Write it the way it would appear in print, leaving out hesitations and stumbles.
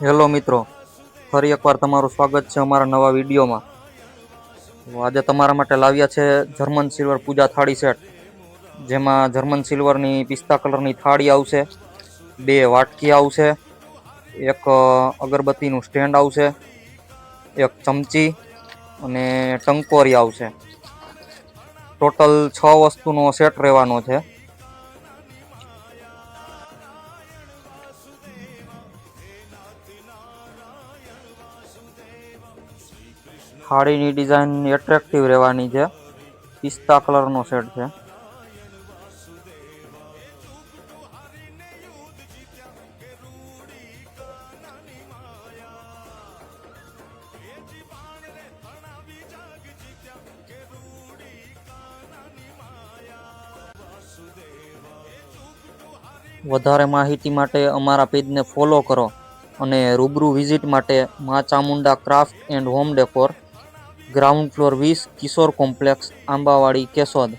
Hello મિત્રો, ફરી એકવાર તમારું સ્વાગત છે અમારા નવા વિડીયોમાં. આજે તમારા માટે લાવ્યા છે જર્મન સિલ્વર પૂજા થાળી સેટ, જેમાં જર્મન સિલ્વરની પિસ્તા કલરની થાળી આવશે, 2 વાટકી આવશે, એક અગરબત્તીનું સ્ટેન્ડ આવશે, એક ચમચી અને ટંકોરી આવશે. ટોટલ 6 વસ્તુનો સેટ રહેવાનો છે. થાળીની ડિઝાઇન એટ્રેક્ટિવ રહેવાની છે. પિસ્તા કલરનો સેટ છે. વધારે માહિતી માટે અમારા પેજને ફોલો કરો અને રૂબરૂ વિઝિટ માટે મા Chamunda craft and home decor, ground floor 20, Kishore complex, Ambawadi, Keshod.